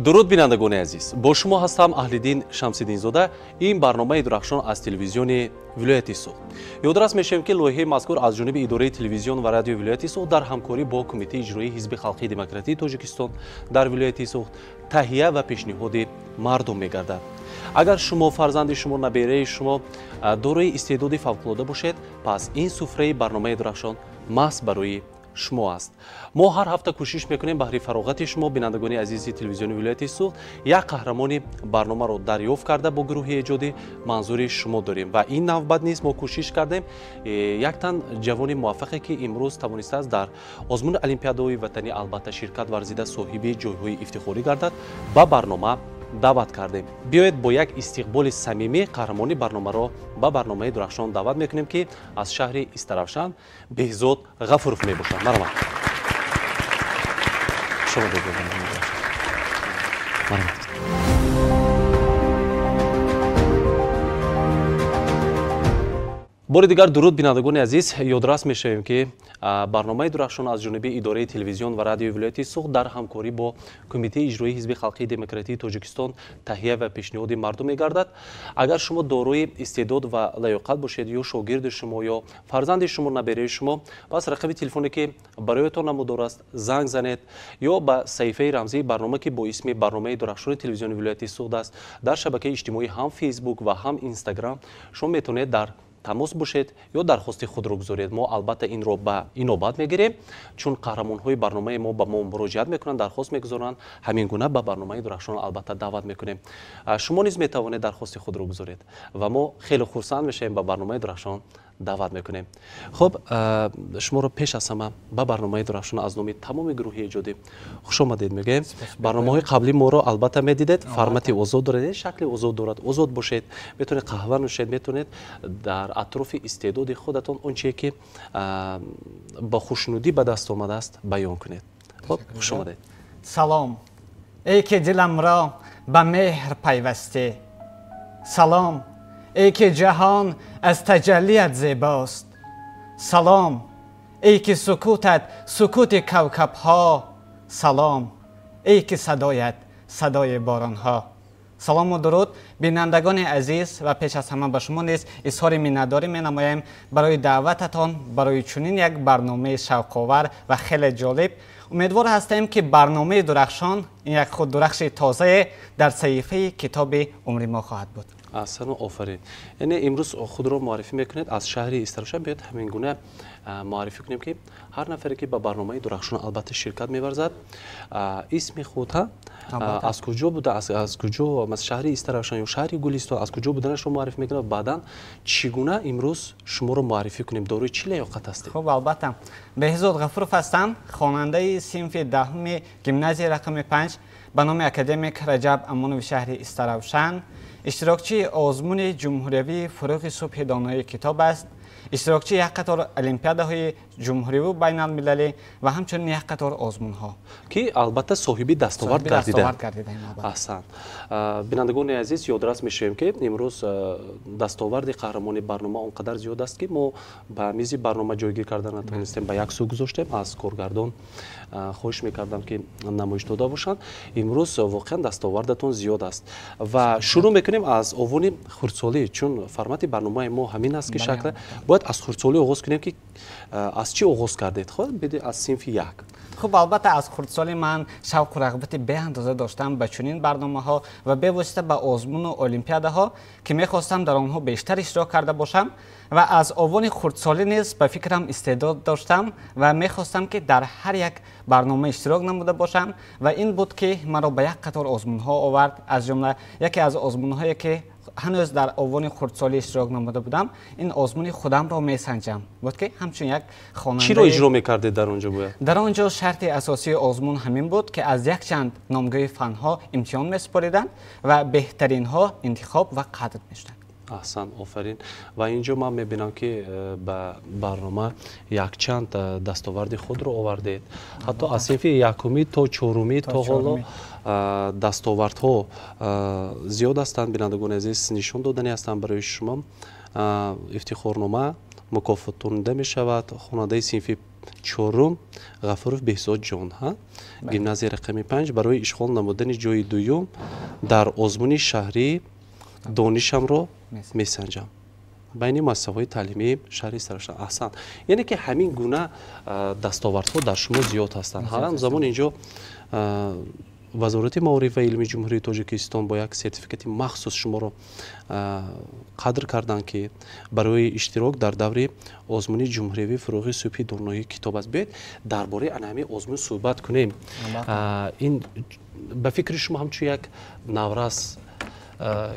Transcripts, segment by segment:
дуруд бинандагони азиз, бо шумо ҳастам Аҳлиддин Шамсиддинзода. ин барномаи дурахшон аз телевизиони вилояти Суғд. Ёдрас мешавем ки лоиҳаи мазкур аз ҷониби идораи телевизион ва радиои вилояти Суғд дар ҳамкорӣ бо Кумитаи иҷроии ҳизби халқии демократии Тоҷикистон дар вилояти Суғд таҳия ва пешниҳоди мардум мегардад. агар шумо фарзанди шумо, набераи шумо дорои истеъдоди фавқулода бошед, пас ин суфраи барномаи дурахшон маҳз барои шумо аст. мо ҳар ҳафта кӯшиш мекунем баҳри фароғати шумо бинандагони азизи телевизиони вилояти Суғд як қаҳрамони барномаро дарёфт карда бо гурӯҳи эҷоди манзури шумо дорем ва ин навбат низ мо кӯшиш кардем як тан ҷавони муваффақе ки имрӯз тавонистааст дар озмуни олимпиадаҳои ватанӣ албатта ширкат варзида соҳиби ҷойҳои ифтихорӣ гардад ба барнома даъват кардем. биёед бо як истиқболи самимӣ қаҳрамони барномаро ба барномаи дурахшон даъват мекунем ки аз шаҳри Истаравшан Беҳзод Ғафуров мебошад. Марҳамат. шумо марҳамат. бори дигар дуруд бинандагони азиз, ёдрас мешавем ки барномаи дурахшон аз ҷониби идораи телевизион ва радиои вилояти Суғд дар ҳамкорӣ бо Кумитаи иҷроии ҳизби халқии демократии Тоҷикистон таҳия ва пешниҳоди мардум мегардад. агар шумо дорои истеъдод ва лаёқат бошед, ё шогирди шумо ё фарзанди шумо, набераи шумо, бас рақаби телефоне ки бароятон намудор аст занг занед ё ба саҳифаи рамзии барнома ки бо исми барномаи дурахшони телевизиони вилояти Суғд аст дар шабакаи иҷтимоӣ ҳам фейсбук ва ҳам инстаграм шумо метавонед дар тамос бошед ё дархости худро гузоред. мо албатта инро ба инобат мегирем, чун қаҳрамонҳои барномаи мо ба мо муроҷиат мекунанд, дархост мегузоранд, ҳамин гуна ба барномаи дурахшон албатта даъват мекунем. шумо низ метавонед дархости худро гузоред ва мо хеле хурсанд мешавем ба барномаи дурахшон даъват мекунем. хуб, шуморо пеш аз ҳама ба барномаи дурахшон аз номи тамоми гурӯҳи эҷодӣ хушомадед мегӯем. барномаҳои қаблӣ моро албатта медидед, формати озод дорад, шакли озод дорад, озод бошед, метавонед қаҳва нӯшед, метавонед дар атрофи истеъдоди худатон он чие ки ба хушнудӣ ба даст омадааст баён кунед. хуб, хушомадед. салом, эй ки диламро ба меҳр пайвасте. салом, ای که جهان از تجلیت زیباست. سلام، ای که سکوتت سکوت کوكب ها. سلام، ای که صدایت صدای باران ها. سلام و درود بینندگان عزیز و پیش از همه به شما نیز اظهار مینتداری می‌نمایم برای دعوتتان برای چنین یک برنامه شوق‌آور و خیلی جالب. امیدوار هستیم که برنامه درخشان این یک خود درخش تازه در صحیفه کتاب عمر ما خواهد بود. احسن و آفرین. یعنی امروز خود را معرفی میکنید از شهر استرشن، بیاید همین گونه معرفی کنیم که هر نفری که به برنامه درخشان البته شرکت می‌ورزد اسم خودت از کجا بوده، از کجا، از شهر استرشن یا شهر گلستان از کجا بودنش رو معرفی میکنه، بعداً چگونه امروز شما رو معرفی کنیم، داروی چه لیاقت هستید؟ خب البته بهزاد غفورов هستم، خواننده صنف دهم گیمنازیوم رقم 5 به نام اکادمیک رجب امانوی شهر استرشن. اشتراکچی آزمون جمهوری فروغ صبح دانایی کتاب است. اشتراکچی یک قطار المپیادهای جمهوری بین المللی و همچنین یک قطار آزمون ها که البته صاحبی دستاورد گردیده. احسن. بینندگان عزیز، یادداشت می‌شیم که امروز دستاورد قهرمان برنامه اونقدر زیاد است که ما به میز برنامه جایگیر کردن نتونستیم، به یک سو گذاشتیم. از کارگردان خواهش می‌کردم که نمایش داده باشند. امروز واقعا دستاوردتون زیاد است و شروع می‌کنیم از عنوان خردسالی، چون فرمت برنامه ما همین است که شکل باید از خردسالی آغاز کنیم که از چی آغاز کردید؟ خب بده از صنف یک. خب البته از خردسالی من شوق و رغبت به اندازه داشتم به چنین برنامه‌ها و به واسطه به آزمون و المپیادها که می‌خواستم در آنها بیشتر اشتراک کرده باشم و از آوان خردسالی نیز به فکرم استعداد داشتم و می‌خواستم که در هر یک برنامه اشتراک نموده باشم و این بود که مرا به یک قطار آزمون‌ها آورد. از جمله یکی از آزمون‌هایی که هنوز در آوان خردسالی اشتراک نموده بودم، این آزمون خودم را میسنجم بود که همچون یک خواننده. چی رو اجرا می‌کردید در اونجا بود؟ در آنجا شرط اساسی آزمون همین بود که از یک چند نامگاه فن‌ها امتحان می‌سپاریدند و بهترین ها انتخاب و قدر می‌شدند. احسن، آفرین. و اینجا من می‌بینم که به برنامه یک چند دستاورد خود رو آوردید. حتی از صنف یکمی تا چهارمی تا حالا دستاوردها زیاد هستند. بینندگان عزیز، نشان دادنی هستند برای شما. افتخارنامه مکافات داده می شود. خواننده صنف چهارم غفورов بهزاد جان ها گیمنازیای رقم 5 برای اشغال نمودن جای دوم در آزمون شهری دانشم را میسنجم بین مؤسسه‌های تعلیمی شهری سرشان. احسن. یعنی که همین گونه دستاوردها در شما زیاد هستند. همزمان اینجا وزارت معارف و علمی جمهوری تاجیکستان با یک سرتیفیکت مخصوص شما را قدر کردند که برای اشتراک در دوره آزمون جمهوری فروغ صبحی دانایی کتاب است. بیاید درباره همین آزمون صحبت کنیم. این به فکر شما همچون یک نوروز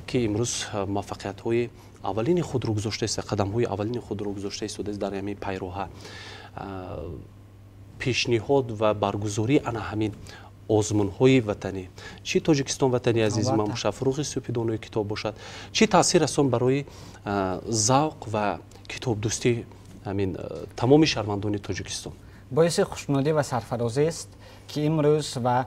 که امروز موفقیت‌های اولین خود رو گذاشته است، قدم‌های اولین خود رو گذاشته است در همین پیروها پیشنهاد و برگزاری همین آزمون‌های وطنی چی تاجیکستان وطنی عزیز ما باشه، فروغ صبحی دانای کتاب باشد، چی تاثیر است برای ذوق و کتاب دوستی همین تمام شهروندان تاجیکستان؟ باعث خوشنودی و سرفرازی است که امروز و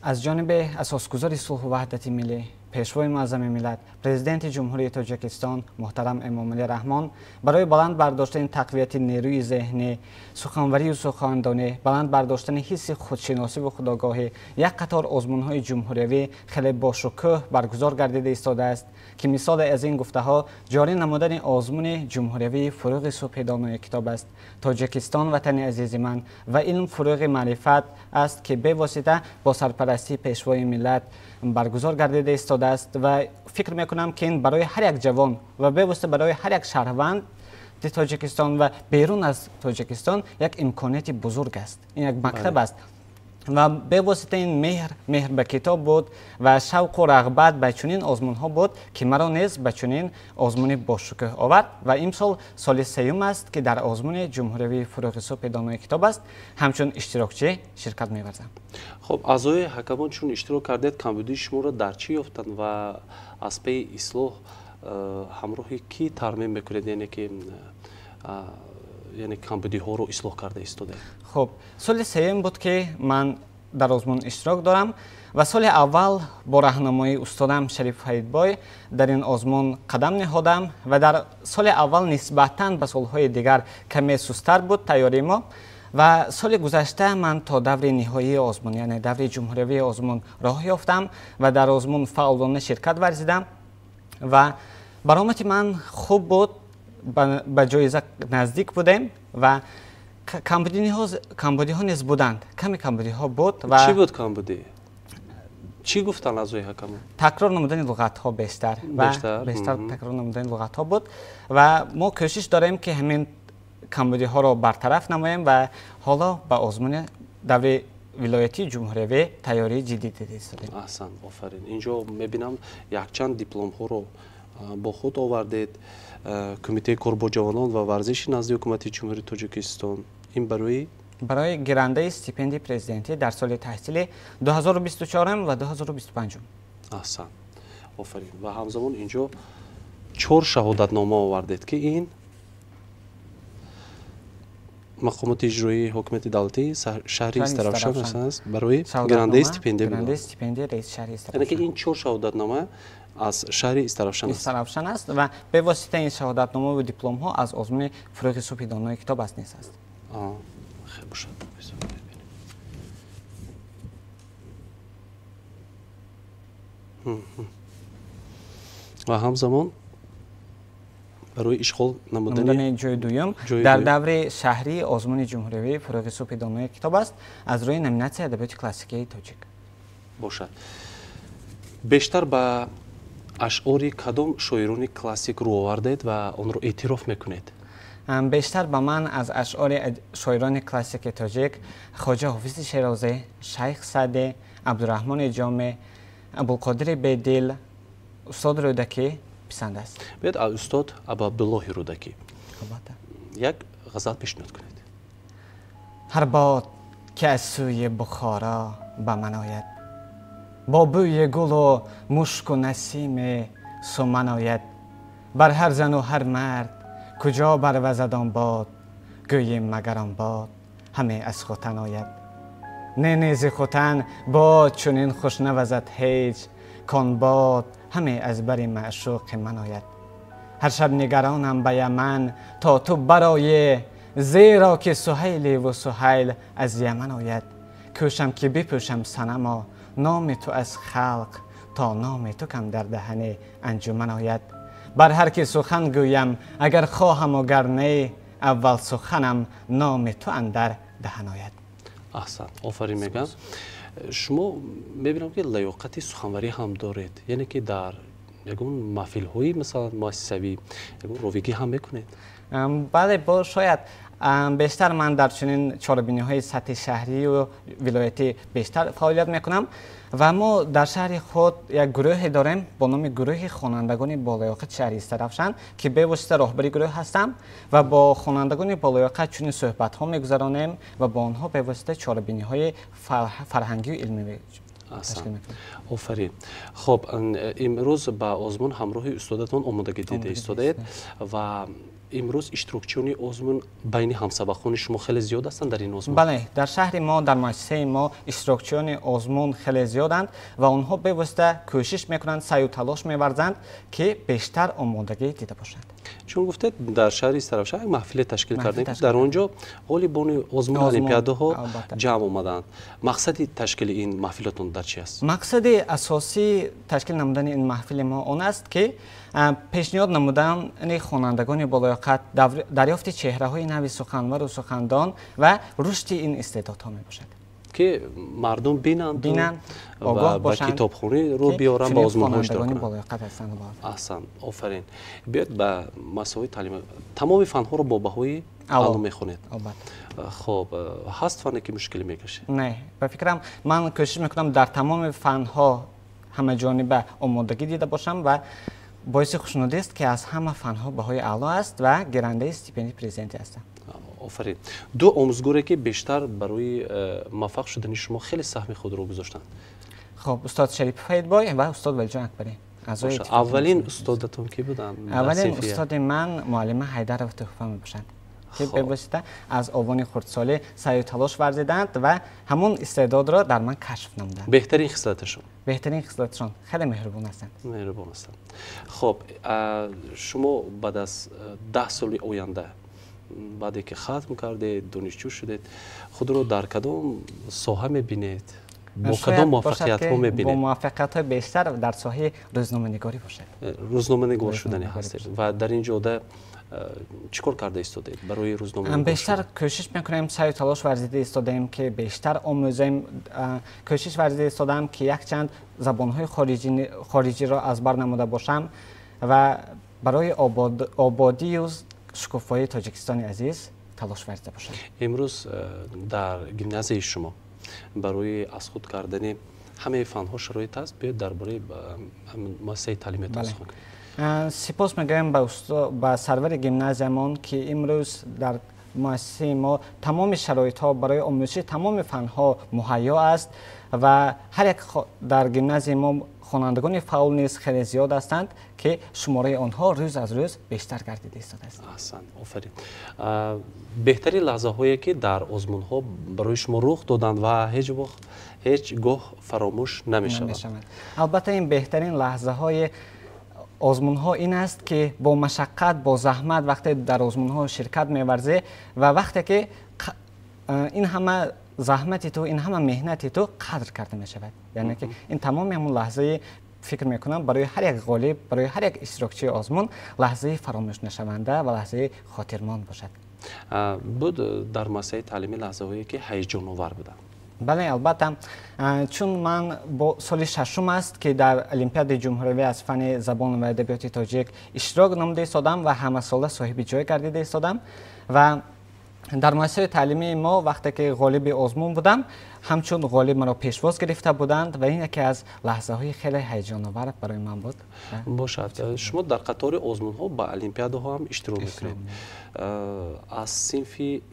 از جانب اساسگزار صلح و وحدت ملی پیشوای معظم ملت پرزیدنت جمهوری تاجیکستان محترم امامعلی رحمان برای بلند برداشتن تقویت نیروی ذهنی، سخنوری و سخنرانی، بلند برداشتن حس خودشناسی و خودآگاهی یک قطار آزمون‌های جمهوری خیلی باشکوه برگزار گردیده ایستاده است که مثال از این گفته‌ها جاری نمودن آزمون جمهوری فروغ صبحی دانای کتاب است. تاجیکستان وطن عزیز من و علم فروغ معرفت است که به واسطه با سرپرستی پیشوای ملت برگزار گردیده ایستاده است و فکر میکنم که این برای هر یک جوان و به واسطه برای هر یک شهروند تاجیکستان و بیرون از تاجیکستان یک امکانیت بزرگ است. این یک مکتب است و به واسطه این مهر به کتاب بود و شوق و رغبت به چنین آزمون ها بود که مرا نیز به چنین آزمون باشکوه آورد و امسال سال سوم است که در آزمون جمهوری فروغ صبحی دانای کتاب است همچون اشتراکچی شرکت می‌ورزم. خب اعضای حکمان چون اشتراک کردید کمبودی شما را در چی یافتند و از پی اصلاح همراهی کی ترمیم میکنید، یعنی که یعنی کمبودی ها رو اصلاح کرده ایستاده؟ خب سال سوم بود که من در آزمون اشتراک دارم و سال اول با راهنمایی استادم شریف فریدبای در این آزمون قدم نهادم و در سال اول نسبتاً به سالهای دیگر کمی سست‌تر بود تیاری ما و سال گذشته من تا دور نهایی آزمون یعنی دور جمهوری آزمون راه یافتم و در آزمون فعالانه شرکت ورزیدم و برآمد من خوب بود، به جایزه نزدیک بودیم و کمبودی ها نیز بودند. کمی کمبودی ها بود و چی بود کمبودی؟ چی گفتن از حکمان؟ تکرار نمودن لغت ها بیشتر تکرار نمودن لغت ها بود و ما کوشش داریم که همین کمبودی ها را برطرف نماییم و حالا به آزمون دوره ولایتی جمهوری تیاری جدی دیدیم. احسن، آفرین. اینجا میبینم یک چند دیپلم ها رو با خود آوردید. کمیته کار با جوانان و ورزش نزد حکومت جمهوری تاجیکستان این برای گیرنده استیپندی پرزیدنتی در سال تحصیلی 2024 و 2025. احسن، آفرین. و همزمان اینجا 4 شهادتنامه آوردید که این مقامات اجرایی حکومت دولتی شهری استرافشان است برای گیرنده استیپندی رئیس شهری استرافشان. یعنی که این 4 شهادتنامه از شهر استرافشان است و به واسطه این شهادتنامه و دیپلم ها از آزمون فروغ صبحی دانای کتاب است نیست است. خیلی باشد. و همزمان برای اشغال نمودن جای دوم در دوره شهری آزمون جمهوری فروغ صبحی دانای کتاب است از روی نامیناسی ادبیات کلاسیکی تاجیک باشد. بیشتر به اشعار کدام شاعران کلاسیک رو آوردید و آن رو اعتراف میکنید؟ بیشتر به من از اشعار شاعران کلاسیک تاجیک خواجه حافظ شیرازی، شیخ سعدی، عبدالرحمن جامع، ابوالقادر بیدل، استاد رودکی پسند است. بیاید استاد ابوعبدالله رودکی یک غزل پیشنهاد کنید. هر باد که از سوی بخارا به من آید، با بوی گل و مشک و نسیم سمن آید، بر هر زن و هر مرد کجا بروزد آن باد، گوییم مگر آن باد همه از خوتن آید. نه نیز خوتن باد چنین خوش نوزد هیچ، کان باد همه از بر معشوق من آید. هر شب نگرانم به یمن تا تو برای زیرا که سهیلی و سهیل از یمن آید. کوشم که بپوشم صنما نام تو از خلق تا نام تو کم در دهن انجمن آید. بر هر که سخن گویم اگر خواهم و گر نه اول سخنم نام تو اندر دهن آید. احسن، آفرین میگم. شما میبینم که لیاقت سخنوری هم دارید، یعنی که در یگون محفل هایی مثلا مؤسسوی رویگی هم میکنید. بله، شاید بیشتر من در چنین چاره‌بینی های سطح شهری و ولایتی بیشتر فعالیت میکنم و ما در شهر خود یک گروه داریم با نام گروه خوانندگان با لیاقت شهر استرافشن که به واسطه راهبری گروه هستم و با خوانندگان با لیاقت چنین صحبت ها میگذرانیم و با آنها به واسطه چاره‌بینی های فرهنگی و علمی تشکیل میکنیم. آفرین. خب امروز با آزمون همراه استادتون آمادگی دیده ایستادید و امروز اشتراکچیان آزمون بین همسبقان شما خیلی زیاد هستند در این آزمون؟ بله، در شهر ما در مؤسسه ما اشتراکچیان آزمون خیلی زیادند و آنها به واسطه کوشش میکنند، سعی و تلاش می‌ورزند که بیشتر آمادگی دیده باشند. چون گفتید در شهر استرافشهر یک محفل تشکیل کردیم که در آنجا غالبان آزمون المپیادها جمع آمدند. مقصد تشکیل این محفلتون در چی است؟ مقصد اساسی تشکیل نمودن این محفل ما آن است که پیشنهاد نمودن این خوانندگان با لیاقت دریافت چهره‌های نو سخنور و سخندان و رشد این استعدادها میباشد که مردم بینند آگاه باشند و کتابخوانی رو بیارن با آزمون‌ها اشتراک کنند. احسن، آفرین. بیاید به مسائل تعلیم تمام فن‌ها رو با بهای اعلا میخونید. خب هست فنی که مشکلی میکشه؟ نه، به فکرم من کوشش میکنم در تمام فن‌ها همه جانبه آمادگی دیده باشم و باعث خوشنودی است که از همه فن‌ها بهای اعلا است و گیرنده استیپندی پرزیدنتی هستم. آفرین. دو آموزگاری که بیشتر برای موفق شدن شما خیلی سهم خود رو گذاشتن. خب استاد شریف فیدبای و استاد ولیجان اکبری. اولین استادتون کی بودن؟ اولین استاد من معلم حیدر و تحفه میباشند که به واسطه از آوان خردسالی سعی و تلاش ورزیدند و همون استعداد را در من کشف نمودند. بهترین خصلتشون؟ بهترین خصلتشون خیلی مهربان هستند. مهربان هستند. خب شما بعد از 10 سال آینده بعدی که ختم کردید، دانشجو شدید، خود رو در کدام ساحه میبینید؟ با کدام موفقیت ها میبینید؟ با موفقیت های بیشتر در ساحه روزنامه نگاری باشد. روزنامه نگار شدنی هستید و در این جاده چیکار کرده ایستادید برای روزنامه نگار؟ بیشتر کوشش میکنیم، سعی و تلاش ورزیده ایستادیم که بیشتر آموزیم. کوشش ورزیده ایستادم که یک چند زبانهای خارجی را از بر نموده باشم و برای آبادی و شکوفایی تاجیکستان عزیز تلاش ورزیده باشم. امروز در گیمنازیوم شما برای از خود کردن همه فن‌ها شرایط است؟ بیاید درباره مؤسسه تعلیمی صحبت کنیم. سپاس میگویم به سرور گیمنازیوم که امروز در مؤسسه ما تمام شرایط‌ها برای آموزش تمام فن‌ها مهیا است و هر یک در گیمنازیوم ما خوانندگان فعال نیز خیلی زیاد هستند که شماره آنها روز از روز بیشتر گردیده ایستاده است. احسن، آفرین. بهترین لحظه هایی که در آزمون ها برای شما رخ دادند و هیچ گاه فراموش نمیشوند. البته این بهترین لحظه های آزمون ها این است که با مشقت، با زحمت وقتی در آزمون ها شرکت می‌ورزی و وقتی که این همه زحمتی تو، این همه مهنتی تو قدر کرده می شود. یعنی که این تمام همون لحظه فکر میکنم برای هر یک غالب، برای هر یک اشتراکچی آزمون لحظه فراموش نشونده و لحظه خاطرماند باشد. بود در مؤسسه تعلیمی لحظه هایی که هیجان آور بودن؟ بله، البته چون من با سال ششم است که در المپیاد جمهوری از فن زبان و ادبیات تاجیک اشتراک نموده ایستادم و همه ساله صاحب جای گردیده ایستادم و در مؤسسه تعلیمی ما وقتی که غالب آزمون بودم همچون غالب مرا پیشواز گرفته بودند و این یکی از لحظه های خیلی هیجان آور برای من بود. باشد. شما در قطار آزمون ها با المپیاد ها هم اشتراک میکنید. از صنف یک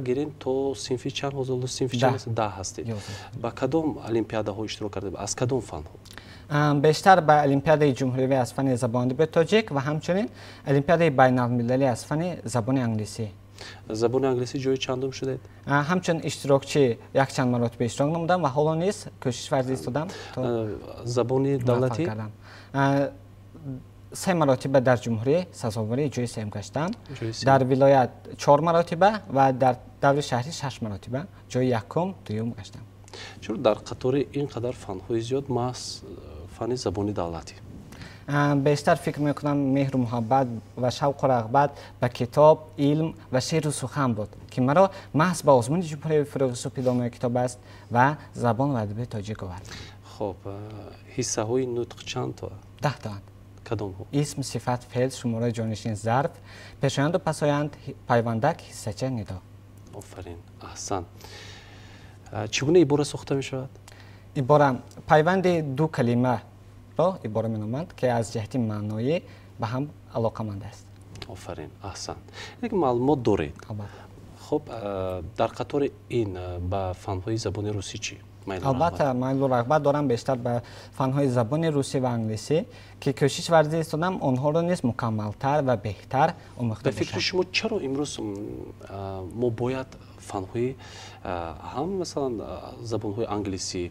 گیرین تا صنف چند حاضر؟ صنف چند 10 هستید. با کدام المپیاد ها اشتراک کرده؟ از کدام فن ها؟ بیشتر به المپیاد جمهوری از فن زبان ادبیات تاجیک و همچنین المپیاد بین المللی از فن زبان انگلیسی. زبان انگلیسی جای چندم شدید؟ همچنین اشتراکچی یک چند مرتبه اشتراک نمودم و حالا نیز کوشش ورزیده ایستادم تا زبان دولتی؟ 3 مراتبه در جمهوری سزاواری جوی سیم گشتم. جوی سیم. در ولایت 4 مراتبه و در دولت شهری 6 مراتبه جوی یکم دوم گشتم. چرا در قطار اینقدر فن‌های زیاد محض فن زبان دولتی؟ بیشتر فکر میکنم مهر و محبت و شوق و رغبت به کتاب، علم و شعر و سخن بود که مرا محض به آزمون جمهوری فروغ صبحی ادامه کتاب است و زبان و ادبیات تاجیک آورد. خب حصه های نطق چند تا؟ 10 تا. کدام ها؟ اسم، صفت، فعل، شماره جانشین، ظرف، پیشایند و پسایند، پیوندک، حصه‌چه، ندا. آفرین، احسن. چگونه عباره ساخته می شود؟ عباره پیوند دو کلمه را عباره می نامند که از جهت معنایی به هم علاقمند است. آفرین، احسن. یک معلومات دارید. البته. خب در قطار این به فن‌های زبان روسی چی؟ البته میل و رغبت دارم بیشتر به فن‌های زبان روسی و انگلیسی که کوشش ورزی استادم آنها را نیز مکمل‌تر و بهتر آموخته باشم. به فکر شما چرا امروز ما باید فن‌های هم مثلا زبان‌های انگلیسی،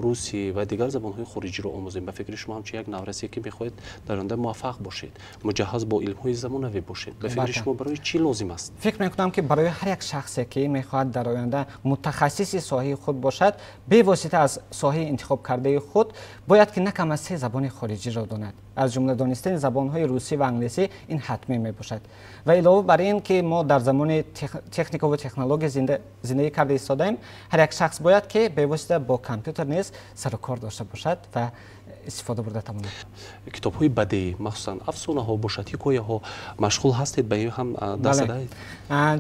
روسی و دیگر زبان‌های خارجی رو آموزیم؟ به فکر شما همچون یک نورسی که می‌خواهید در آینده موفق باشید، مجهز با علم‌های زمانوی باشید، به فکر شما برای چی لازم است؟ فکر می‌کنم که برای هر یک شخصی که می‌خواهد در آینده متخصص ساحه خود باشد، به واسطه از ساحه انتخاب کرده خود باید که نه کم از 3 زبان خارجی را داند. از جمله دانستن زبان‌های روسی و انگلیسی این حتمی میباشد. و علاوه بر این که ما در زمان تکنیک و تکنولوژی زندگی کرده ایستادیم، هر یک شخص باید که به واسطه با کامپیوتر نیز سر و کار داشته باشد و استفاده برده تواند. کتاب‌های بدیعی مخصوصاً افسانه‌ها باشد، حکایه‌ها مشغول هستید به این هم دست دهید؟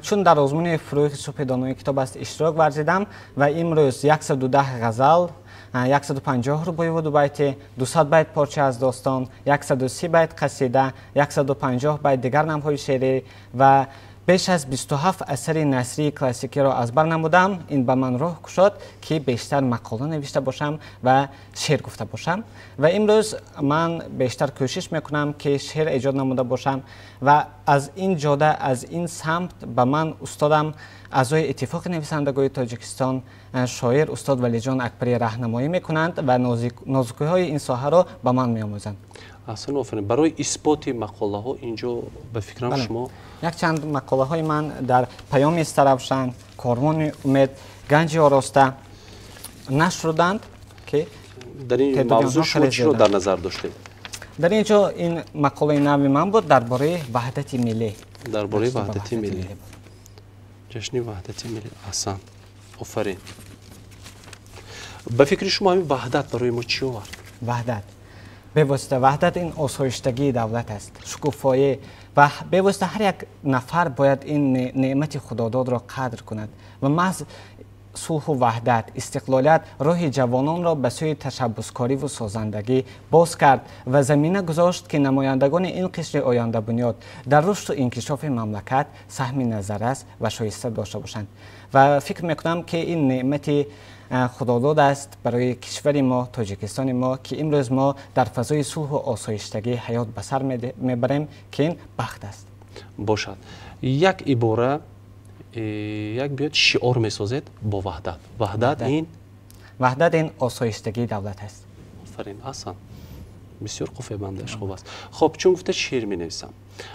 چون در آزمون فروغ صبحی دانایی کتاب است اشتراک ورزیدم و امروز 110 غزل، 150 رباعی و 2 بیت، 200 بیت پارچه از داستان، 130 بیت قصیده، 150 بیت دیگر نمهای شعری و بیش از 27 اثر نثری کلاسیکی را از بر نمودم. این به من راه گشاد که بیشتر مقاله نوشته باشم و شعر گفته باشم و امروز من بیشتر کوشش میکنم که شعر ایجاد نموده باشم و از این جاده، از این سمت به من استادم اعضای اتفاق نویسندگان تاجیکستان شاعر استاد ولی جان اکبری راهنمایی میکنند و نازکی‌های این ساحه را به من میآموزند. اصلا آفرین. برای اثبات مقاله ها اینجا به فکرم شما یک چند مقاله های من در پیام استرابشن، کاروان امید، گنج آراسته نشر شدند که در این موضوع شما چی رو در نظر داشتید؟ در اینجا این مقاله نوی من بود درباره وحدت ملی. درباره وحدت ملی. جشن وحدت ملی. احسن. آفرین. به فکر شما این وحدت برای ما چی آورد؟ وحدت به واسطه وحدت این آسایشتگی دولت است، شکوفایی و به واسطه هر یک نفر باید این نعمت خداداد را قدر کند و محض صلح و وحدت، استقلالیت راه جوانان را به سوی تشبثکاری و سازندگی باز کرد و زمینه گذاشت که نمایندگان این قشر آینده بنیاد در رشد و انکشاف مملکت سهم نظررس و شایسته داشته باشند و فکر میکنم که این نعمت خداداد است برای کشور ما، تاجیکستان ما که امروز ما در فضای صلح و آسایشتگی حیات به سر میبریم که این بخت است. باشد یک عباره یک بیاد شعار میسازید با وحدت. وحدت این آسایشتگی دولت است. آفرین. اصلا بسیار قفه بندش خوب است. خب چون گفته شعر می نویسم،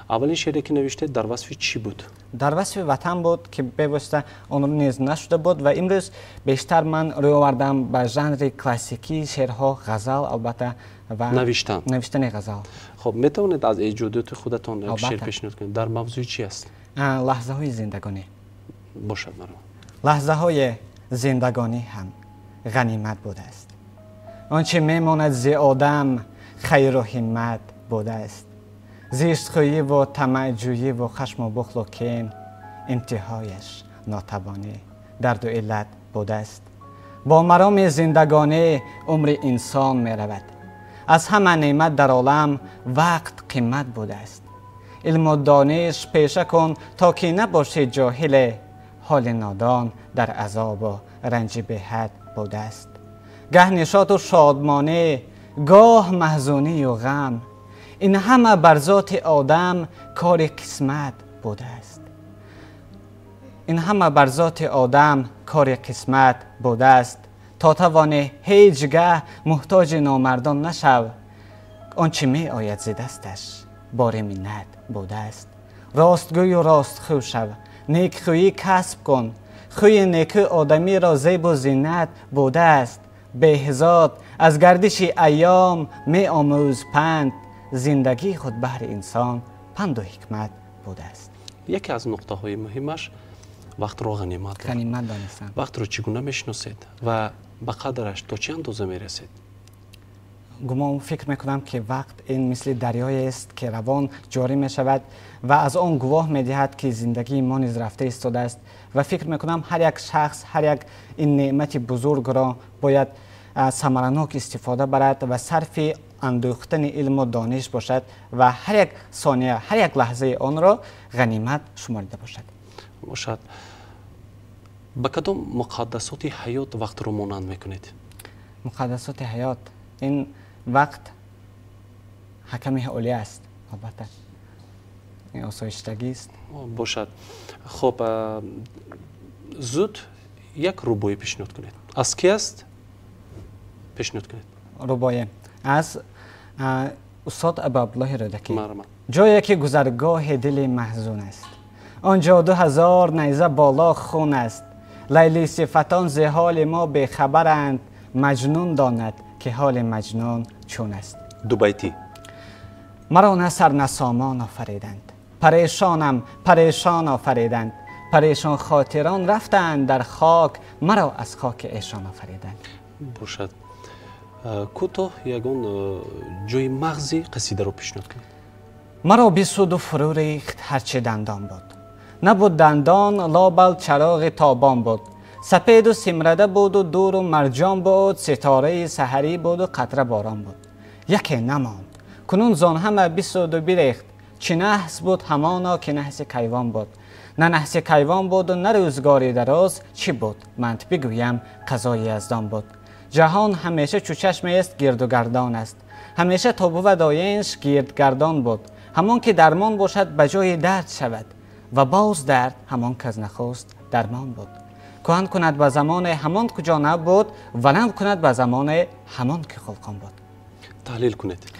اولین شعری که نوشته در وصف چی بود؟ در وصف وطن بود که به واسطه آن رو نیز نشده بود و امروز بیشتر من روی آوردم به ژانر کلاسیکی شعرها، غزل البته و نوشتن غزل. خب میتونید از ایجادات خودتان یک شعر پیشنهاد کنید؟ در موضوع چی است؟ لحظه های زندگانی. باشد مرا. لحظه های زندگانی هم غنیمت بوده است. آنچه میماند ز آدم خیر و همت بوده است. زیستخویی و طمع‌جویی و خشم و بخل و کین انتهایش ناتوانی درد و علت بوده است. با مرام زندگانی عمر انسان می رود. از همه نعمت در عالم وقت قیمت بوده است. علم و دانش پیشه کن تا که نباشی جاهل، حال نادان در عذاب و رنج به حد بوده است. گه نشاط و شادمانی، گاه محزونی و غم، این همه بر ذات آدم کار قسمت بوده است. این همه بر ذات آدم کار قسمت بوده است. تا توانی هیچگاه محتاج نامردان نشو، آنچه می آید ز دستش بار منت بوده است. راستگوی و راستخو شو، نیکخویی کسب کن، خوی نیکو آدمی را زیب و زینت بوده است. بهزاد از گردش ایام می آموز پند، زندگی خود بهر انسان پند و حکمت بوده است. یکی از نقطه های مهمش وقت رو غنیمت دانستن. وقت رو چگونه میشناسید و به قدرش تا چه اندازه میرسید؟ گمان فکر میکنم که وقت این مثل دریای است که روان جاری می شود و از آن گواه می دهد که زندگی ما نیز رفته ایستاده است و فکر میکنم هر یک شخص هر یک این نعمت بزرگ را باید ثمرناک استفاده برد و صرف اندوختن علم و دانش باشد و هر یک ثانیه هر یک لحظه آن را غنیمت شمارده باشد. به کدام مقدسات حیات وقت رو مانند میکنید؟ مقدسات حیات، این وقت حکم اولیه است. البته این آسایشتگی است. باشد. خب زود یک ربایی پیشنهاد کنید. از کی است؟ پیشنهاد کنید. ربایی از استاد ابوعبدالله رودکی. مرحبا. جایی که گذرگاه دل محزون است، آنجا 2000 نیزه بالا خون است. لیلی صفتان ز حال ما بخبرند، مجنون داند که حال مجنون چون است. دو بیتی. مرا نه سر نه سامان آفریدند، پریشانم پریشان آفریدند. پریشان خاطران رفتند در خاک، مرا از خاک ایشان آفریدند. باشد. کوتاه یگان جای مغزی قصیده رو پیشنهاد کنید. مرا بیسود و فرو ریخت هرچه دندان بود، نبود دندان لابل چراغ تابان بود. سپید و سمرده بود و دور و مرجان بود، ستاره سحری بود و قطره باران بود. یکی نماند کنون زان همه بیسود و بریخت، چه نحس بود همانا که نحس کیوان بود. نه نحس کیوان بود و نه روزگاری دراز، چی بود من بگویم قضای یزدان بود. جهان همیشه چو چشم است گرد و گردان است، همیشه تا بود آینش گرد گردان بود. همان که درمان باشد بجای درد شود و باز درد همان که از نخست درمان بود. کهن کند به زمان همان کجا نبود و نو کند به زمان همان که خلقان بود. تحلیل کنید.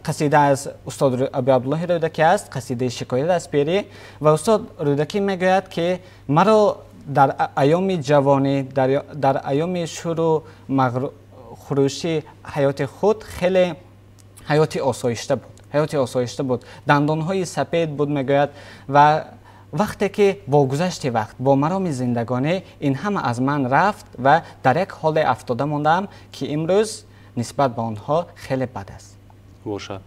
قصیده از استاد ابوعبدالله رودکی است، قصیده شکایت از پیری و استاد رودکی میگوید که مرا در ایام جوانی در ایام شور و خروشی حیات خود خیلی حیات آسایشته بود، دندانهای سپید بود میگوید و وقتی که با گذشت وقت با مرام زندگانی این همه از من رفت و در یک حال افتاده موندم که امروز نسبت به آنها خیلی بد است. باشد.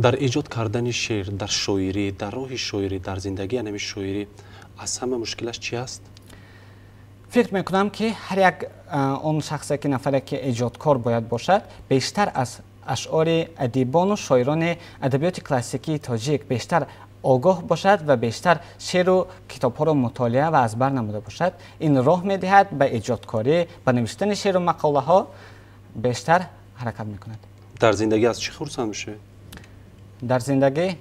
در ایجاد کردن شعر، در شاعری، در راه شاعری، در زندگی انمی شاعری از همه مشکلش چی است؟ فکر میکنم که هر یک اون شخصی که نفره که ایجادکار باید باشد بیشتر از اشعار ادیبان و شاعران ادبیات کلاسیکی تاجیک بیشتر آگاه باشد و بیشتر شعر و کتاب ها را مطالعه و از بر نموده باشد. این راه میدهد به ایجادکاری، به نوشتن شعر و مقاله ها بیشتر حرکت میکند. در زندگی از چی خرسند میشه؟ در زندگی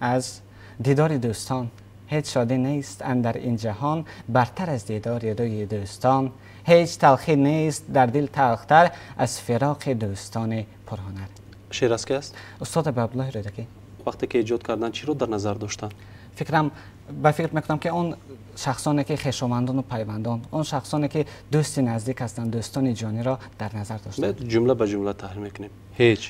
از دیدار دوستان. هیچ شادی نیست اندر این جهان برتر از دیدار روی دوستان. هیچ تلخی نیست در دل تلختر از فراق دوستان پرهنر. شعر از کی است؟ استاد ابوعبدالله رودکی. وقتی که ایجاد کردن چی رو در نظر داشتن؟ فکر میکنم که اون شخصانی که خویشاوندان و پیوندان، اون شخصانی که دوست نزدیک هستند، دوستان جانی را در نظر داشتند. جمله به جمله تحلیل میکنیم.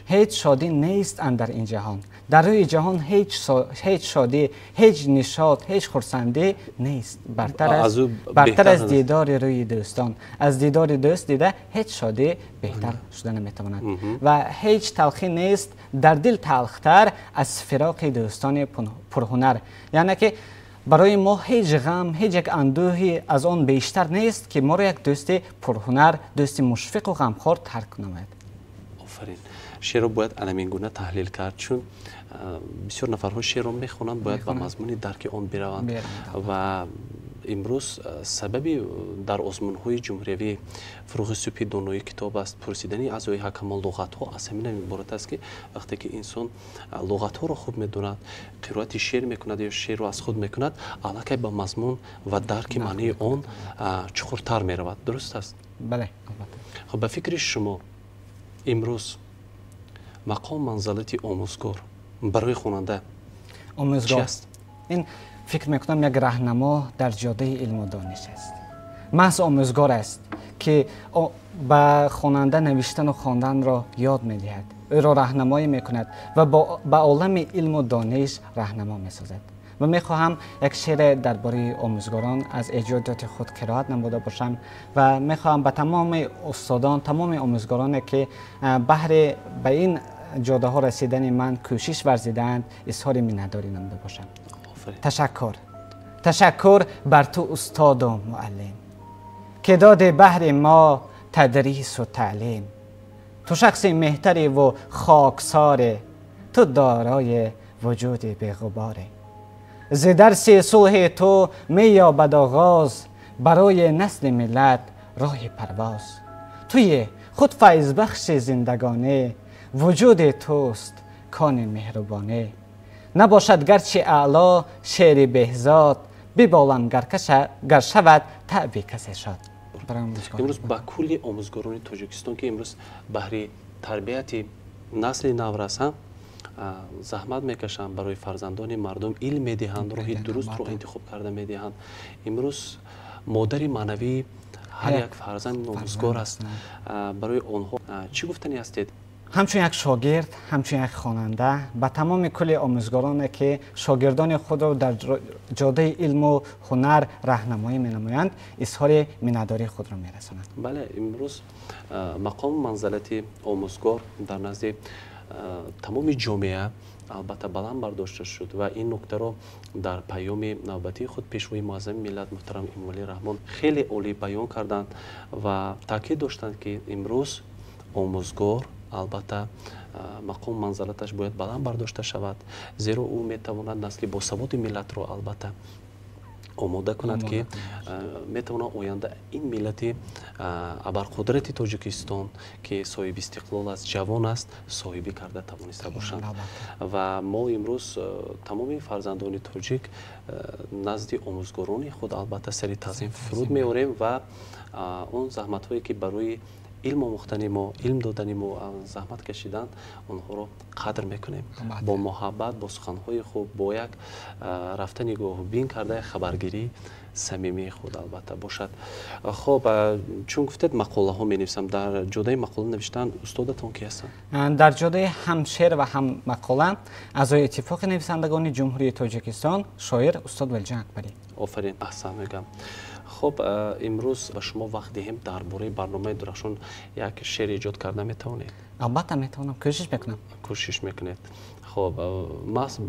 هیچ شادی نیست اندر این جهان، در روی جهان هیچ شادی، هیچ نشاط، هیچ خرسندی نیست برتر از دیدار روی دوستان. از دیدار دوست دیده هیچ شادی بهتر شده نمیتواند و هیچ تلخی نیست در دل تلختر از فراق دوستان پرهنر. یعنی که برای ما هیچ غم، هیچ یک اندوهی از آن بیشتر نیست که ما را یک دوست پرهنر، دوست مشفق و غمخوار ترک نماید. آفرین. شعر رو باید علمین گونه تحلیل کرد، چون بسیار نفرها شعر رو میخونند، باید به مضمون درک آن بروند و امروز سببی در آزمون‌های جمهوری فروغ صبحی دانای کتاب است پرسیدنی اعضای حکمان لغت ها از همین عبارت است که وقتی که انسان لغت ها را خوب میداند، قرائت شعر میکند یا شعر را از خود میکند، الکی به مضمون و درک معنی آن چخورتر میرود. درست است؟ بله. خب به فکر شما امروز مقام منزلت آموزگار برای خواننده چی آموزگار است؟ این فکر میکنم یک راهنما در جاده علم و دانش است. محض آموزگار است که به خواننده نوشتن و خواندن را یاد میدهد، او را راهنمایی میکند و به عالم علم و دانش راهنما میسازد. و میخواهم یک شعر درباره آموزگاران از ایجادات خود قرائت نموده باشم و میخواهم به تمام استادان، تمام آموزگارانی که بهر به این جاده ها رسیدن من کوشش ورزیدند اظهار منتداری نموده باشم. تشکر بر تو استاد و معلم که داده بهر ما تدریس و تعلیم. تو شخص مهتری و خاکساره، تو دارای وجود بی‌غباره. ز درس صلح تو می یابد آغاز، برای نسل ملت راه پرواز. توی خود فیض بخش زندگانه، وجود توست کان مهربانه. نباشد گرچه اعلا شعر بهزاد، ببالم گر شود تعب کسی شاد. امروز با کل آموزگاران تاجیکستان که امروز بهر تربیت نسل نو رسند زحمت میکشند، برای فرزندان مردم علم میدهند، راه درست رو انتخاب کرده میدهند. امروز مادر معنوی هر یک فرزند آموزگار است. برای آنها چی گفتنی هستید؟ همچون یک شاگرد، همچون یک خواننده به تمام کل آموزگارانی که شاگردان خود را در جاده علم و هنر راهنمایی می‌نمایند اظهار منتداری خود را می‌رسانند. بله، امروز مقام منزلت آموزگار در نزد تمام جامعه البته بلند برداشته شد و این نکته را در پیام نوبتی خود پیشوای معظم ملت محترم امامعلی رحمان خیلی عالی بیان کردند و تاکید داشتند که امروز آموزگار البته مقام منزلتش باید بلند برداشته شود، زیرا او میتواند نسل باسواد ملت را البته آماده کند که میتواند آینده این ملت ابرقدرت تاجیکستان که صاحب استقلال است، جوان است، صاحبی کرده توانسته باشند. و ما امروز تمام فرزندان تاجیک نزد آموزگاران خود البته سری تعظیم فرود میاریم و اون زحمت هایی که برای علم آموختن ما، علم دادن ما زحمت کشیدن، اونها رو قدر میکنیم. با محبت، با سخنهای خوب، با یک رفتن نگاه بین کرده خبرگیری صمیمی خود البته باشد. خب چون گفتید مقاله ها می نویسم، در جاده مقاله نوشتن استادتون کی هستند؟ در جاده هم شعر و هم مقاله اعضای اتفاق نویسندگان جمهوری تاجیکستان شاعر استاد ولجان اکبری. آفرین، احسن میگم. خب امروز به شما وقت دهیم درباره برنامه درخشان یک شعر ایجاد کرده میتونید؟ البته میتونم، کوشش میکنم. کوشش میکنید. خب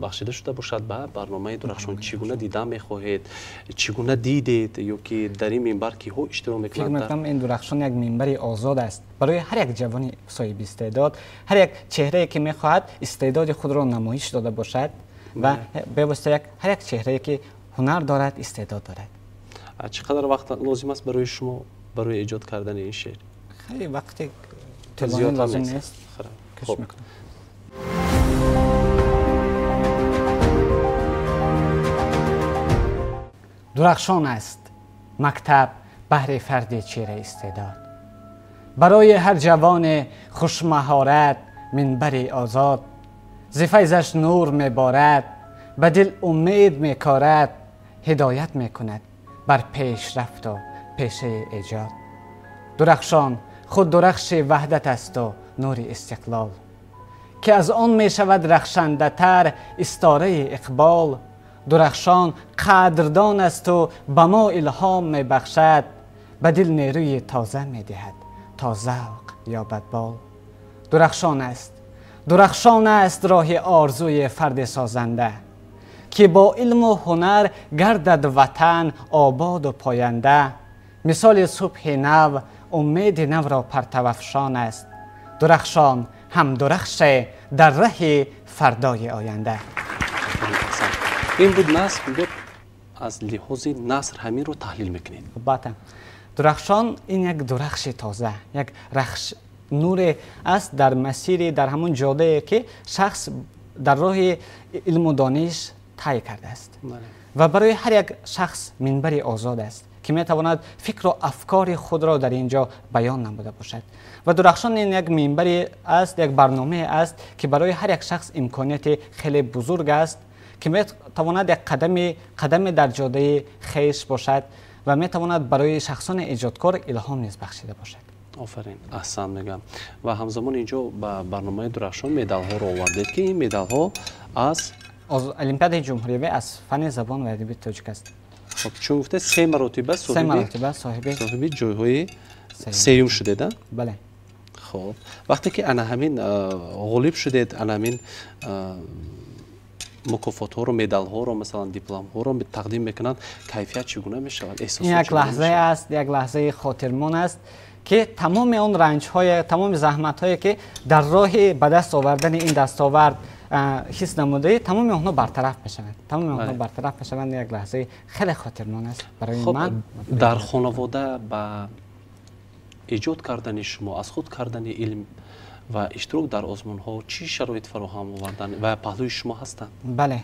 بخشیده شده باشد به برنامه درخشان چگونه دیدن میخواهید، چگونه دیدید یا که در این منبر که ها اشتراک میکنند؟ فکر میکنم این درخشان یک منبر آزاد است برای هر یک جوانی صاحب استعداد، هر یک چهره که میخواهد استعداد خود را نمایش داده باشد و به واسطه هر یک چهره که هنر دارد، استعداد دارد. چقدر وقت لازم است برای شما برای ایجاد کردن این شعر؟ خیلی وقت طولانی لازم نیست. خب درخشان است مکتب بهر فرد چهره استعداد، برای هر جوان خوش مهارت منبر آزاد. ز فیضش نور میبارد، به دل امید میکارد، هدایت میکند بر پیشرفت و پیشه ایجاد. درخشان خود درخش وحدت است و نور استقلال، که از آن می شود رخشنده تر استاره اقبال. درخشان قدردان است و به ما الهام می بخشد، به دل نیروی تازه می دهد تا ذوق یابد بال. درخشان است راه آرزوی فرد سازنده، که با علم و هنر گردد وطن آباد و پاینده. مثال صبح نو امید نو را پرتو افشان است، درخشان هم درخش در ره فردای آینده. این بود نصر بود، از لحاظ نصر همین رو تحلیل میکنید؟ باطن درخشان این یک درخش تازه، یک رخش نور است در مسیر، در همون جاده که شخص در راه علم و دانش طی کرده است و برای هر یک شخص منبر آزاد است. که میتواند فکر و افکار خود را در اینجا بیان نموده باشد. و درخشان این یک منبری است، یک برنامه است که برای هر یک شخص امکانیت خیلی بزرگ است که میتواند یک قدم در جاده خیش باشد و میتواند برای شخصان ایجادکار الهام نیز بخشیده باشد. آفرین، احسن میگم. و همزمان اینجا به برنامه درخشان مدال ها رو آوردید که این مدال ها از المپیاد جمهوری از فن زبان و ادبیات تاجیک است. خب چون گفته 3 مرتبه صاحب جایهای سیوم شدید. بله. خب وقتی که انا همین غالب شدید، انا همین مکافات ها رو، مدال ها رو، مثلا دیپلم ها رو تقدیم میکنند، کیفیت چگونه میشود؟ این یک لحظه است، یک لحظه خاطرمان است که تمام اون رنج های، تمام زحمت هایی که در راه به دست آوردن این دستاورد حس نموده، تمام اونها برطرف میشوند. برطرف میشوند. یک لحظه خیلی خاطرمان است برای من. در خانواده با ایجاد کردن شما، از خود کردن علم و اشتراک در آزمون ها چی شرایط فراهم آوردن و پهلوی شما هستند؟ بله،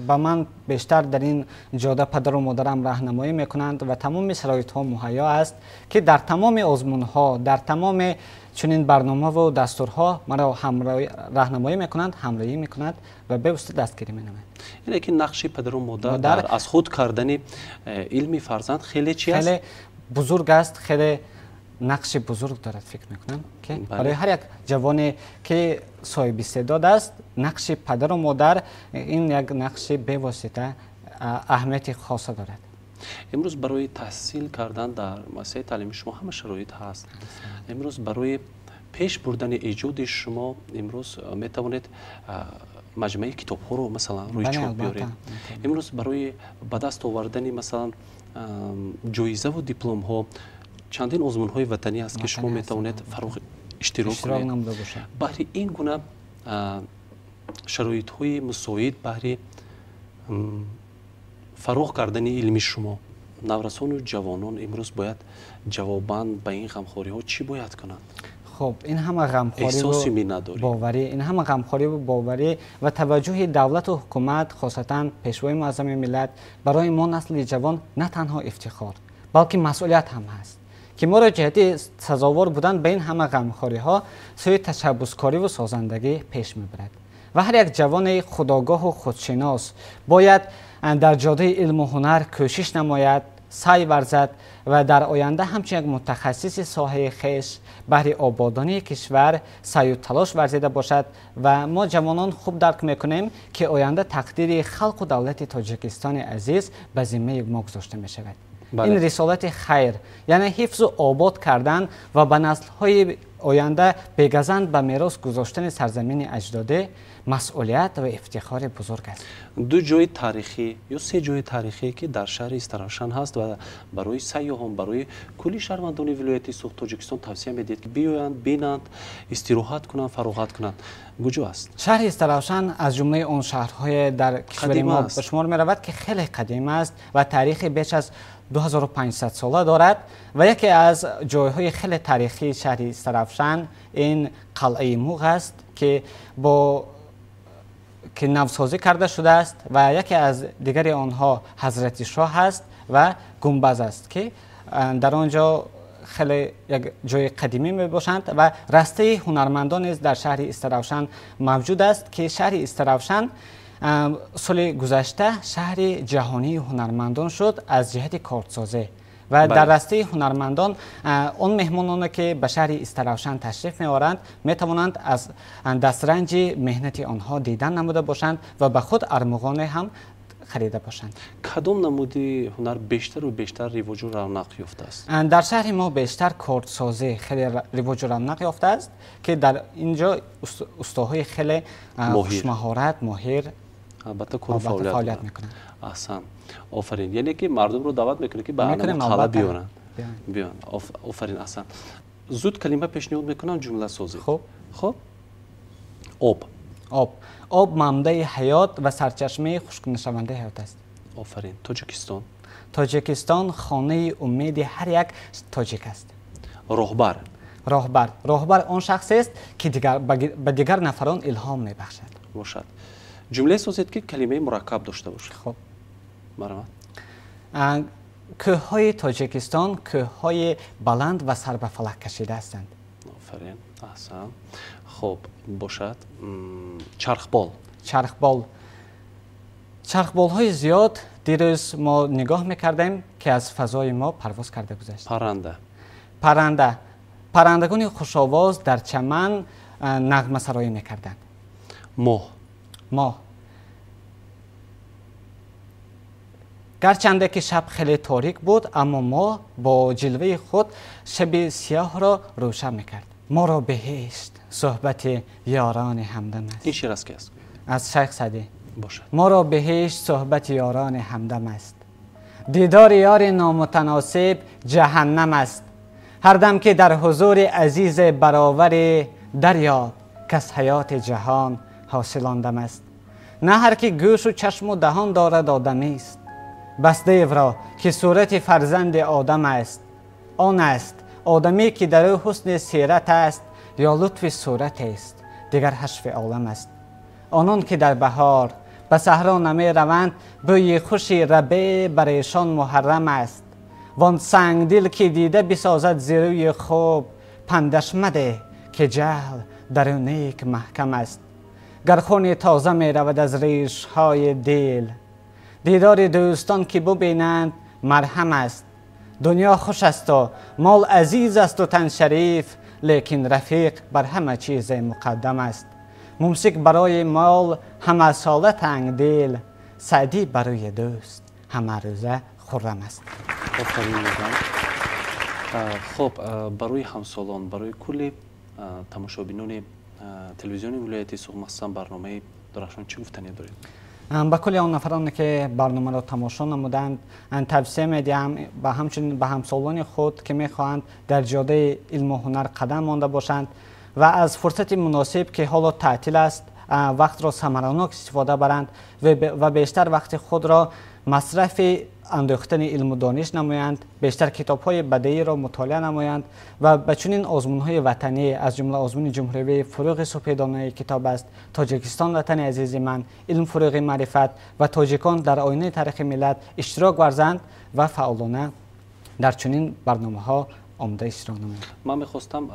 با من بیشتر در این جاده پدر و مادرم راهنمایی میکنند و تمام شرایط ها مهیا است که در تمام آزمون ها، در تمام چنین برنامه و دستورها مرا راهنمایی میکنند، همراهی میکنند و به واسطه دستگیری مینمایند. یعنی که نقش پدر و مادر در از خود کردن علم فرزند خیلی چی است؟ خیلی بزرگ است، خیلی نقش بزرگ دارد. فکر میکنم که برای هر یک جوانی که صاحب استعداد است، نقش پدر و مادر این یک نقش به واسطه اهمیت خاص دارد. امروز برای تحصیل کردن در مؤسسه تعلیمی شما همه شرایط هست. امروز برای پیش بردن ایجاد شما امروز میتوانید مجموعه کتاب ها رو مثلا روی چوب بیارید. امروز برای به دست آوردن مثلا جایزه و دیپلم ها چندین آزمون های وطنی است که شما میتوانید فراغ اشتراک کنید. برای این گونه شرایط های مساعد برای فراغ کردن علمی شما، نورسان و جوانان امروز باید جواباً به این غمخواری ها چی باید کنند؟ خب این همه غمخواری و باوری، این همه غمخواری و باوری و توجه دولت و حکومت، خاصتاً پیشوای معظم ملت، برای ما نسل جوان نه تنها افتخار بلکه مسئولیت هم هست که ما را جهت سزاوار بودن به این همه غمخواری ها سوی تشبثکاری و سازندگی پیش میبرد. و هر یک جوان خودآگاه و خودشناس باید در جاده علم و هنر کوشش نماید، سعی ورزد و در آینده همچون یک متخصص ساحه خویش بهر آبادانی کشور سعی و تلاش ورزیده باشد. و ما جوانان خوب درک میکنیم که آینده تقدیر خلق و دولت تاجیکستان عزیز به ذمه ما گذاشته می شود. این رسالت خیر، یعنی حفظ و آباد کردن و به نسل‌های آینده بی‌گزند به میراث گذاشتن سرزمین اجداده مسئولیت و افتخار بزرگ است. دو جای تاریخی یا سه جای تاریخی که در شهر استرافشان هست و برای سیاحان، برای کلی شهروندان ولایت سوخت تاجیکستان توصیه میدید که بیایند، بینند، استراحت کنند، فراغت کنند. کجا است؟ شهر استرافشان از جمله اون شهرهای در کشور ما به شمار می رود که خیلی قدیم است و تاریخ بیش از 2500 ساله دارد و یکی از جایهای خیلی تاریخی شهر استرافشان این قلعه موغ است که نوسازی کرده شده است و یکی از دیگر آنها حضرت شاه است و گنبد است که در آنجا خیلی یک جای قدیمی می باشند و رسته هنرمندان در شهر استرافشان موجود است که شهر استرافشان سال گذشته شهر جهانی هنرمندان شد از جهت کارتسازی و در راسته هنرمندان اون مهمانانی که به شهر استرافشان تشریف می‌آورند می‌توانند از دسترنج مهنت آنها دیدن نموده باشند و به خود ارمغان هم خریده باشند. کدام نمودی هنر بیشتر و بیشتر رواج و رونق یافته است؟ در شهر ما بیشتر کارتسازی خیلی رواج و رونق یافته است که در اینجا استادهای خیلی خوشمهارت، ماهر البته فعالیت میکنن. احسن، آفرین. یعنی که مردم رو دعوت میکنه که به قلعه بیان. آفرین، احسن. زود کلمه پیشنهاد میکنم جمله سازی. خب آب منبع حیات و سرچشمه خشک نشونده حیات است. آفرین. تاجیکستان خانه امید هر یک تاجیک است. راهبر آن شخص است که به دیگر نفران الهام میبخشد. باشد. جمله سازید که کلمه مرکب داشته باشه. خب. مرحبا. کوههای تاجیکستان کوههای بلند و سر به فلک کشیده هستند. آفرین، احسن. خب باشد. چرخبال. چرخبال های زیاد دیروز ما نگاه میکردیم که از فضای ما پرواز کرده گذشت. پرندگان خوش‌آواز در چمن نغمه سرایی میکردند. ماه گرچنده که شب خیلی تاریک بود، اما ماه با جلوه خود شب سیاه را روشن میکرد. ما را بهشت صحبت یاران همدم است. این شعر از کی است؟ از شیخ سعدی. باشد. ما را بهشت صحبت یاران همدم است. دیدار یار نامتناسب جهنم است. هر دم که در حضور عزیز برابر دریاب، کس حیات جهان حاصل آن دم است. نه هر که گوش و چشم و دهان دارد آدمی است، بس دیو را که صورت فرزند آدم است. آن است آدمی که در او حسن سیرت است، یا لطف صورت است دیگر حشف عالم است. آنان که در بهار به صحرا نمی روند، بوی خوش ربیع برایشان محرم است. وان سنگ دل که دیده بسازد زیروی خوب، پندش مده که جهل در او نیک محکم است. گر خون تازه می رود از ریش های دل، دیدار دوستان که ببینند مرهم است. دنیا خوش است و مال عزیز است و تن شریف، لیکن رفیق بر همه چیز مقدم است. ممسک برای مال همه ساله تنگ دل، سعدی برای دوست همه روزه خرم است. خب برای همسالان، برای کل تماشابینان تلویزیون ولایتی سوخت مخصوصا برنامه درخشان چه گفتنی دارید؟ به کل آن نفرانی که برنامه را تماشا نمودند توصیه می‌دهم و همچنین به همسالان خود که می‌خواهند در جاده علم و هنر قدم مانده باشند و از فرصت مناسب که حالا تعطیل است وقت را ثمراناک استفاده برند و بیشتر وقت خود را مصرف اندوختن علم و دانش نمایند، بیشتر کتاب‌های بدیعی را مطالعه نمایند و به چنین آزمون‌های وطنی از جمله آزمون جمهوری فروغ سپیدانه کتاب است، تاجیکستان وطن عزیز من، علم فروغ معرفت و تاجیکان در آینه تاریخ ملت اشتراک ورزند و فعالانه در چنین برنامه‌ها عمده اشتراک نمایند. من می‌خواستم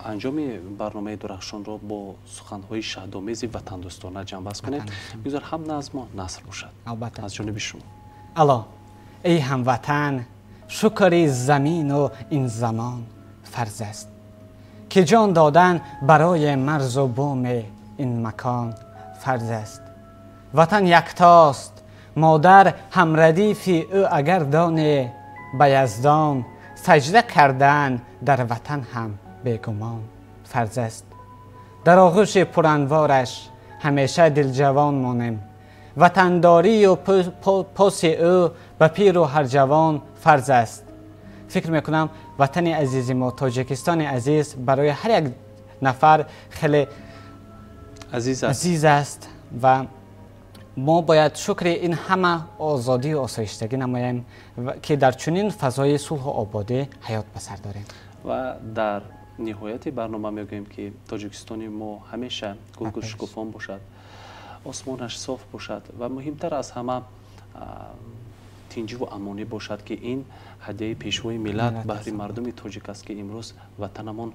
انجام برنامه درخشان را با سخن‌های شهدآمیز وطن دوستانه جنبش کنیم. بگذار هم نظم و نثر باشد. البته. از جانب شما. الا ای هموطن، شکر زمین و این زمان فرض است که جان دادن برای مرز و بوم این مکان فرض است. وطن یکتاست، مادر همردیف او اگر دانه، به یزدان سجده کردن در وطن هم بیگمان فرض است. در آغوش پرانوارش همیشه دل جوان مانیم، وطنداری و پاس او به پیر و هر جوان فرض است. فکر میکنم وطن عزیز ما تاجیکستان عزیز برای هر یک نفر خیلی عزیز است و ما باید شکر این همه آزادی و آسایشتگی نماییم که در چنین فضای صلح و آبادی حیات به سر داریم. و در نهایت برنامه میگوییم که تاجیکستان ما همیشه گل شکوفان باشد، آسمانش صاف باشد و مهمتر از همه تنجی و امانی باشد که این هدیه پیشوای ملت بهر مردم تاجیک است که امروز وطنمان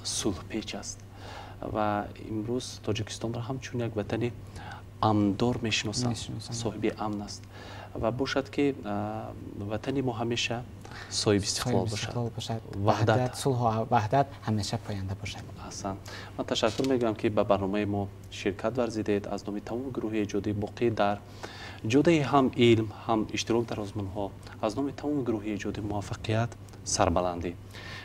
صلح پیچ است و امروز تاجیکستان را همچون یک وطن امندار میشناسند، صاحب امن است و باشد که وطن ما همیشه صاحب استقلال باشد، وحدت، صلح و وحدت همیشه پاینده باشد. احسن. من تشکر میگم که به برنامه ما شرکت ورزیدید. از نام تمام گروه ایجادی باقی در جاده هم علم هم اشتراک در آزمون‌ها، از نام تمام گروه ایجادی موفقیت سربلندی.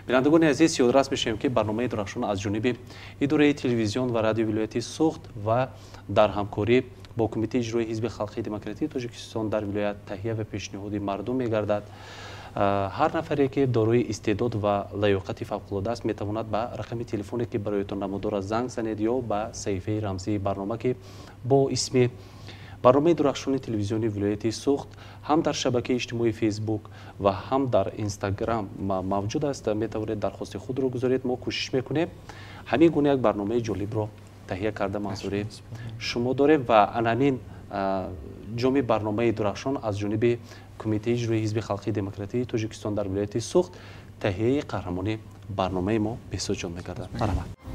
بینندگان عزیز یادرس میشیم که برنامه درخشان از جانب اداره تلویزیون و رادیو ولایتی سوخت و در همکاری با کمیته اجرایی حزب خلقی دموکراتی تاجیکستان در ولایت تهیه و پیشنهاد مردم میگردد. هر نفری که دارای استعداد و لیاقت فوق‌العاده است میتواند به رقم تلفنی که برایتان نموده را زنگ زنید یا به صفحه رمزی برنامه که با اسم برنامه درخشان تلویزیونی ولایتی سوخت هم در شبکه اجتماعی فیسبوک و هم در اینستاگرام موجود است میتوانید درخواست خود را گذارید. ما کوشش میکنیم همین گونه یک برنامه جالب را تهیه کرده منظور شما داره و انامین جمع برنامه درخشان از جانب کمیته اجرایی حزب خلقی دموکراتی تاجیکستان در ولایت سوخت تهیه قهرمانی برنامه ما بسیار جان می‌گردد.